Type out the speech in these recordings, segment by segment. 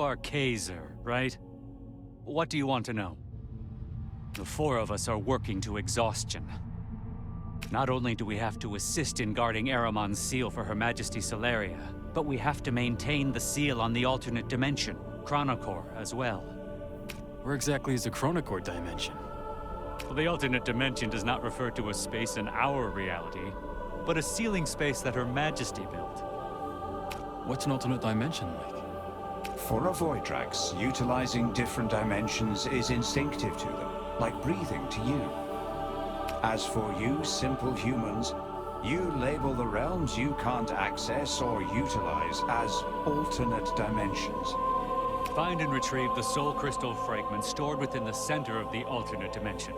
are Kaiser, right? What do you want to know? The four of us are working to exhaustion. Not only do we have to assist in guarding Aramon's seal for Her Majesty Seleria, but we have to maintain the seal on the alternate dimension, Chronocore, as well. Where exactly is the Chronocore dimension? Well, the alternate dimension does not refer to a space in our reality, but a sealing space that Her Majesty built. What's an alternate dimension like? For a Voidrax, utilizing different dimensions is instinctive to them, like breathing to you. As for you simple humans, you label the realms you can't access or utilize as alternate dimensions. Find and retrieve the soul crystal fragment stored within the center of the alternate dimension.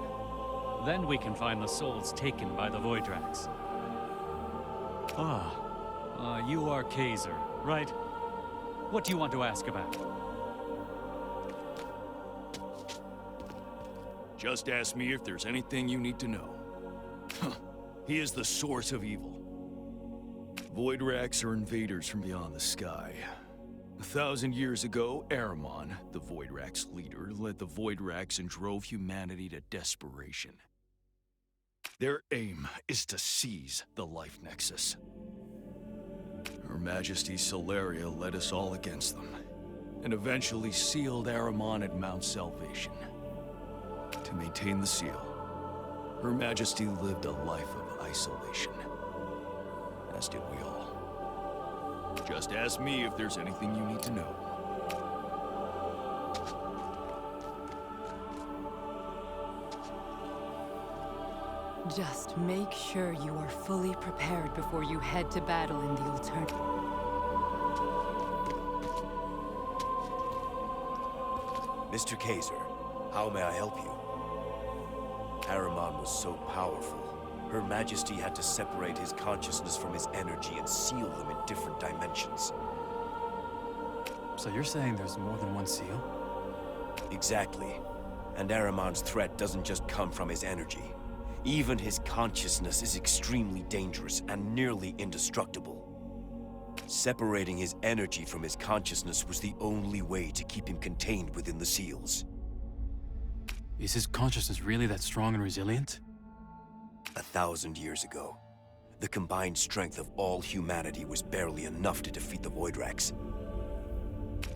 Then we can find the souls taken by the Voidrax. You are Kaiser, right? What do you want to ask about? Just ask me if there's anything you need to know. He is the source of evil. Voidrax are invaders from beyond the sky. 1,000 years ago, Aramon, the Voidrax leader, led the Voidrax and drove humanity to desperation. Their aim is to seize the Life Nexus. Her Majesty Seleria led us all against them, and eventually sealed Aramon at Mount Salvation. To maintain the seal, Her Majesty lived a life of isolation, as did we all. Just ask me if there's anything you need to know. Just make sure you are fully prepared before you head to battle in the alternative. Mr. Kaiser, how may I help you? Aramon was so powerful, Her Majesty had to separate his consciousness from his energy and seal them in different dimensions. So you're saying there's more than one seal? Exactly. And Aramon's threat doesn't just come from his energy. Even his consciousness is extremely dangerous and nearly indestructible. Separating his energy from his consciousness was the only way to keep him contained within the seals. Is his consciousness really that strong and resilient? 1,000 years ago, the combined strength of all humanity was barely enough to defeat the Voidrax.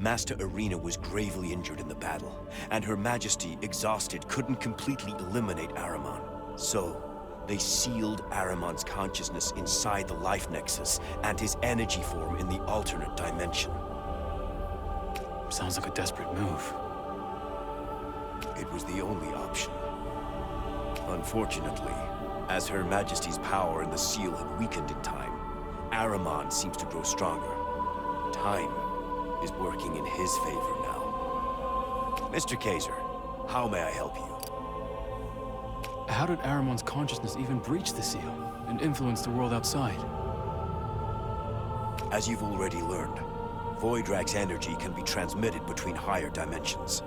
Master Arena was gravely injured in the battle, and Her Majesty, exhausted, couldn't completely eliminate Aramon. So, they sealed Aramon's consciousness inside the Life Nexus and his energy form in the alternate dimension. Sounds like a desperate move. It was the only option. Unfortunately, as Her Majesty's power in the seal had weakened in time, Aramon seems to grow stronger. Time is working in his favor now. Mr. Kaiser, how may I help you? How did Aramon's consciousness even breach the seal and influence the world outside? As you've already learned, Voidrax energy can be transmitted between higher dimensions.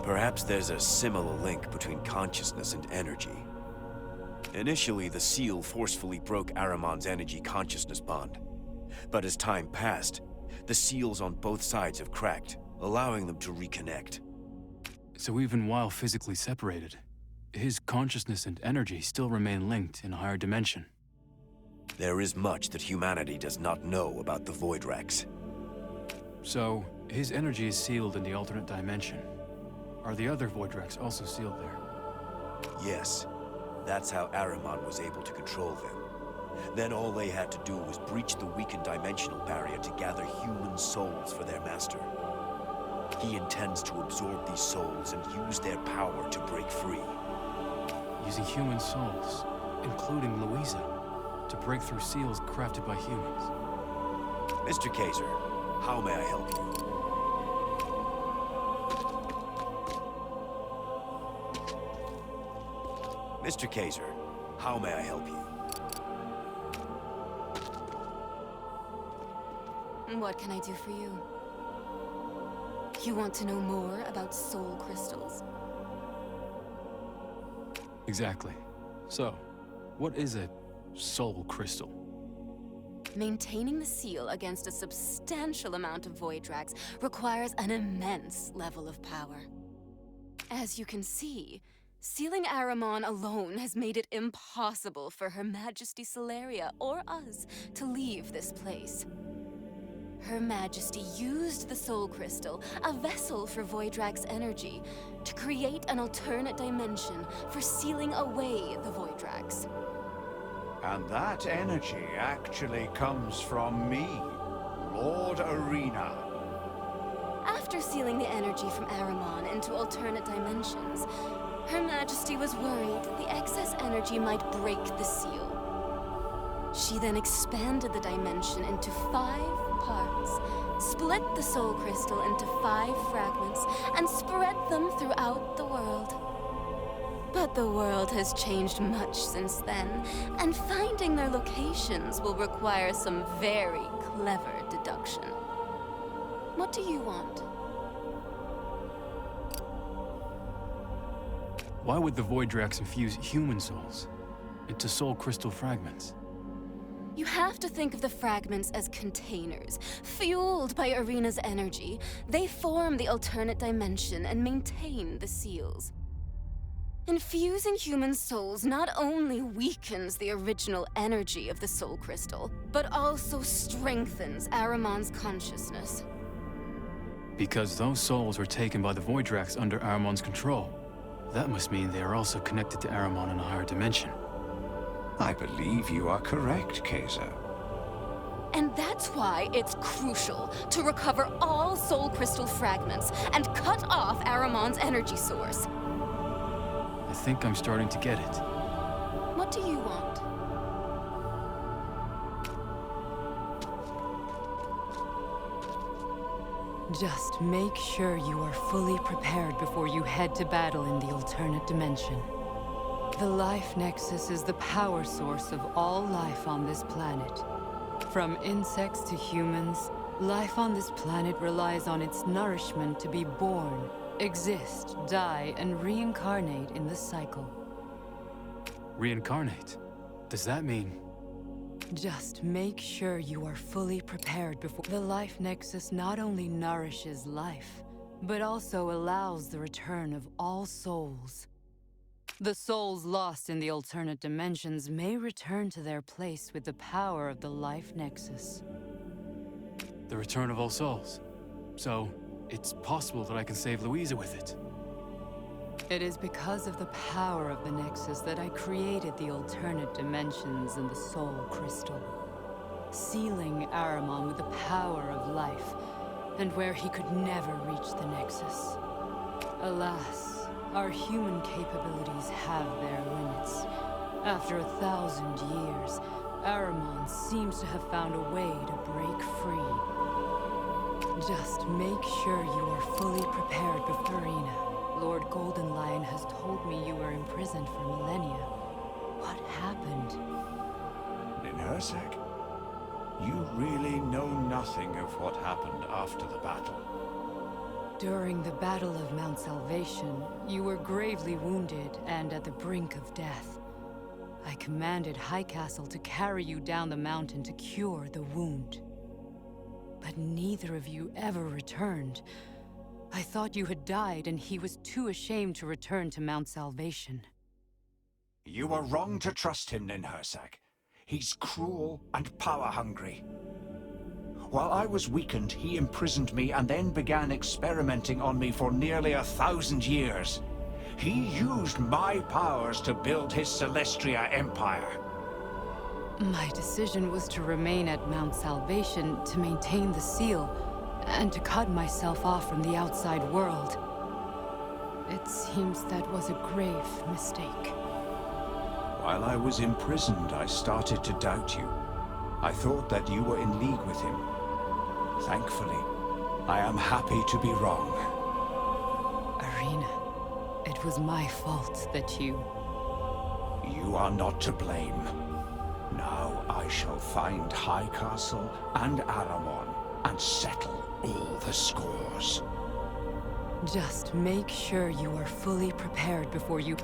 Perhaps there's a similar link between consciousness and energy. Initially, the seal forcefully broke Aramon's energy-consciousness bond. But as time passed, the seals on both sides have cracked, allowing them to reconnect. So even while physically separated, his consciousness and energy still remain linked in a higher dimension. There is much that humanity does not know about the Voidrax. So, his energy is sealed in the alternate dimension. Are the other Voidrax also sealed there? Yes. That's how Aramon was able to control them. Then all they had to do was breach the weakened dimensional barrier to gather human souls for their master. He intends to absorb these souls and use their power to break free. Using human souls, including Louisa, to break through seals crafted by humans. Mr. Kaiser, how may I help you? Mr. Kaiser, how may I help you? What can I do for you? You want to know more about soul crystals? Exactly. So, what is a soul crystal? Maintaining the seal against a substantial amount of Voidrax requires an immense level of power. As you can see, sealing Aramon alone has made it impossible for Her Majesty Seleria or us to leave this place. Her Majesty used the Soul Crystal, a vessel for Voidrax energy, to create an alternate dimension for sealing away the Voidrax. And that energy actually comes from me, Lord Arena. After sealing the energy from Aramon into alternate dimensions, Her Majesty was worried that the excess energy might break the seal. She then expanded the dimension into 5 parts, split the Soul Crystal into 5 fragments, and spread them throughout the world. But the world has changed much since then, and finding their locations will require some very clever deduction. What do you want? Why would the Voidrax infuse human souls into soul crystal fragments? You have to think of the fragments as containers. Fueled by Arena's energy, they form the alternate dimension and maintain the seals. Infusing human souls not only weakens the original energy of the Soul Crystal, but also strengthens Aramon's consciousness. Because those souls were taken by the Voidrax under Aramon's control. That must mean they are also connected to Aramon in a higher dimension. I believe you are correct, Kaiser. And that's why it's crucial to recover all Soul Crystal fragments and cut off Aramon's energy source. I think I'm starting to get it. What do you want? Just make sure you are fully prepared before you head to battle in the alternate dimension. The Life Nexus is the power source of all life on this planet. From insects to humans, life on this planet relies on its nourishment to be born, exist, die, and reincarnate in the cycle. Reincarnate? Does that mean... Just make sure you are fully prepared before... The Life Nexus not only nourishes life, but also allows the return of all souls. The souls lost in the alternate dimensions may return to their place with the power of the Life Nexus. The return of all souls. So, it's possible that I can save Louisa with it. It is because of the power of the Nexus that I created the alternate dimensions and the Soul Crystal, sealing Aramon with the power of life, and where he could never reach the Nexus. Alas, our human capabilities have their limits. After 1,000 years, Aramon seems to have found a way to break free. Just make sure you are fully prepared before Arena. Lord Golden Lion has told me you were imprisoned for millennia. What happened? Ninhursag, you really know nothing of what happened after the battle. During the Battle of Mount Salvation, you were gravely wounded and at the brink of death. I commanded High Castle to carry you down the mountain to cure the wound. But neither of you ever returned. I thought you had died and he was too ashamed to return to Mount Salvation. You are wrong to trust him, Ninhursag. He's cruel and power-hungry. While I was weakened, he imprisoned me and then began experimenting on me for nearly 1,000 years. He used my powers to build his Celestria empire. My decision was to remain at Mount Salvation to maintain the seal, and to cut myself off from the outside world. It seems that was a grave mistake. While I was imprisoned, I started to doubt you. I thought that you were in league with him. Thankfully, I am happy to be wrong. Arena, it was my fault that you... You are not to blame. Now I shall find High Castle and Aramon and settle all the scores. Just make sure you are fully prepared before you...